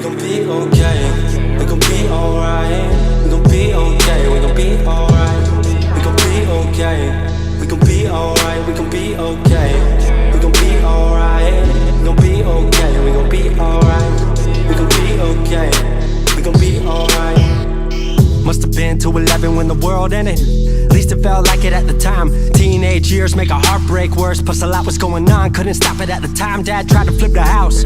gon' be okay. We gon' be alright. We gon' be okay. We gon' be alright. We gon' be okay. We gon' be alright. We gon' be okay. We gon' be alright. We gon' be okay. We gon' be alright. We gon' be okay. We gon' be alright. Must've been 2:11 when the world ended. At least it felt like it at the time. Teenage years make a heartbreak worse. Plus a lot was going on, couldn't stop it at the time. Dad tried to flip the house.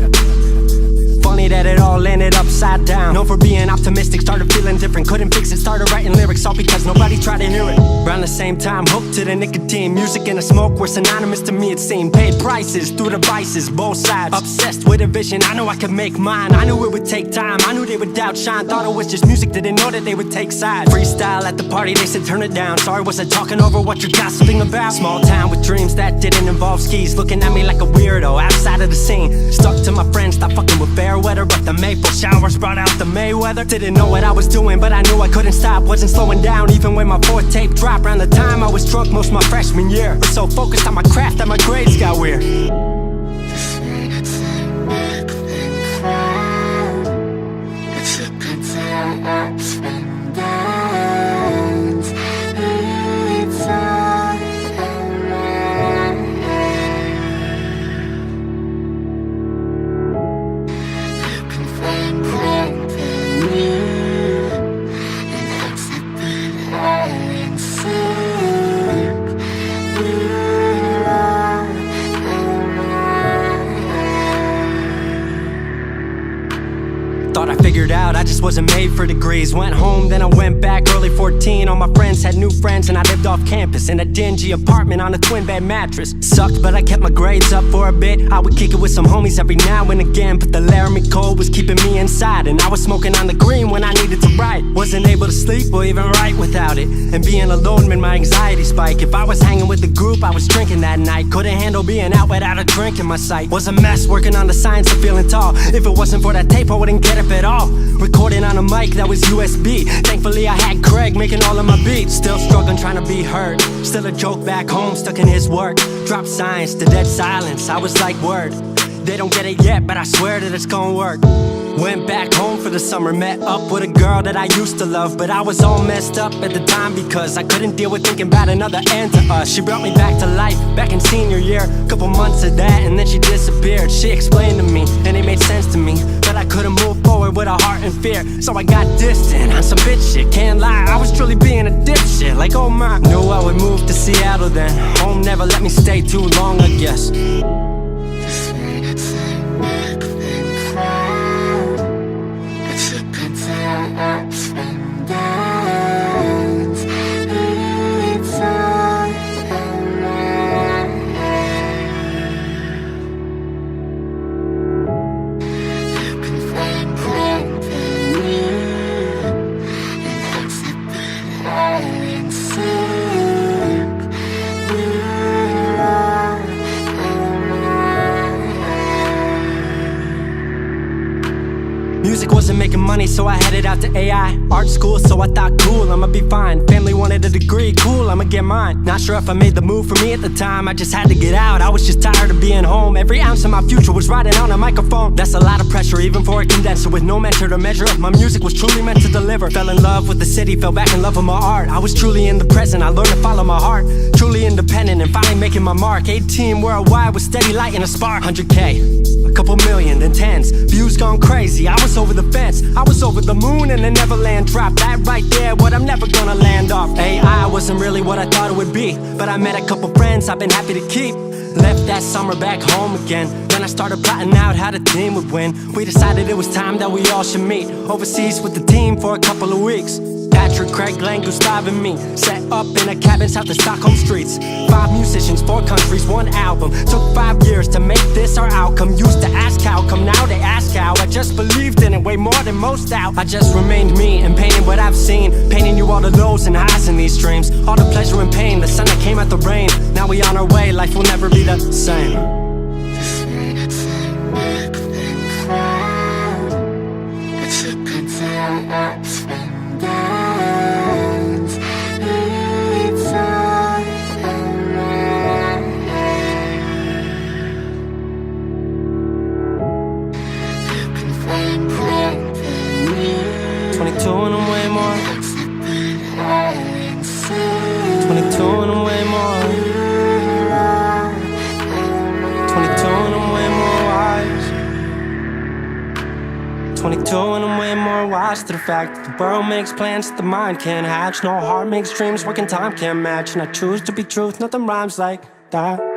Funny that it all ended upside down. Known for being optimistic, started feeling different. Couldn't fix it, started writing lyrics, all because nobody tried to hear it. Around the same time, hooked to the nicotine. Music and the smoke were synonymous to me, it seemed. Paid prices through the vices, both sides. Obsessed with a vision, I knew I could make mine. I knew it would take time, I knew they would outshine. Thought it was just music, didn't know that they would take sides. Freestyle at the party, they said turn it down. Sorry, was I talking over what you're gossiping about? Small town with dreams that didn't involve skis. Looking at me like a weirdo, outside of the scene. Stuck to my friends, stopped fucking with fair weather. But the maple showers brought out the Mayweather. Didn't know what I was doing, but I knew I couldn't stop. Wasn't slowing down, even when my fourth tape dropped. Around the time I was drunk most my freshman year. Was so focused on my craft that my grades got weird. Thought I figured out I just wasn't made for degrees. Went home, then I went back early 14. All my friends had new friends and I lived off campus in a dingy apartment on a twin bed mattress. Sucked, but I kept my grades up for a bit. I would kick it with some homies every now and again, but the Laramie cold was keeping me inside. And I was smoking on the green when I needed to write. Wasn't able to sleep or even write without it. And being alone made my anxiety spike. If I was hanging with the group, I was drinking that night. Couldn't handle being out without a drink in my sight. Was a mess working on the science of feeling tall. If it wasn't for that tape, I wouldn't get up at all. Recording on a mic that was USB. Thankfully I had Craig making all of my beats. Still struggling trying to be heard. Still a joke back home, stuck in his work. Dropped science to dead silence. I was like, word, they don't get it yet, but I swear that it's gonna work. Went back home for the summer, met up with a girl that I used to love. But I was all messed up at the time because I couldn't deal with thinking about another end to us. She brought me back to life, back in senior year. Couple months of that and then she disappeared. She explained to me and it made sense to me, but I couldn't move forward with a heart in fear. So I got distant on some bitch shit, can't lie, I was truly being a dipshit. Like oh my, knew I would move to Seattle then. Home never let me stay too long, I guess. Music wasn't making money, so I headed out to AI art school, so I thought cool, I'ma be fine. Family wanted a degree, cool, I'ma get mine. Not sure if I made the move for me at the time, I just had to get out. I was just tired of being home. Every ounce of my future was riding on a microphone. That's a lot of pressure, even for a condenser. With no mentor to measure up, my music was truly meant to deliver. Fell in love with the city, fell back in love with my art. I was truly in the present, I learned to follow my heart. Truly independent and finally making my mark. 18 worldwide with steady light and a spark. 100K, a couple million, then tens. Views gone crazy, I was over the fence. I was over the moon and the Neverland dropped. That right there, what I'm never gonna land off. AI wasn't really what I thought it would be, but I met a couple friends I've been happy to keep. Left that summer back home again. Then I started plotting out how the team would win. We decided it was time that we all should meet overseas with the team for a couple of weeks. Patrick, Craig, Glenn, Gustav and me set up in a cabin south of Stockholm streets. 5 musicians, 4 countries, 1 album. Took 5 years to make this our outcome. Used to ask how, come now they ask how. I just believed in it way more than most out. I just remained me and painted what I've seen. Painting you all the lows and highs in these dreams. All the pleasure and pain, the sun that came out the rain. Now we on our way, life will never be the same. Find 22 and I'm way more wise to the fact that the world makes plans that the mind can't hatch. No heart makes dreams, working time can't match. And I choose to be truth, nothing rhymes like that.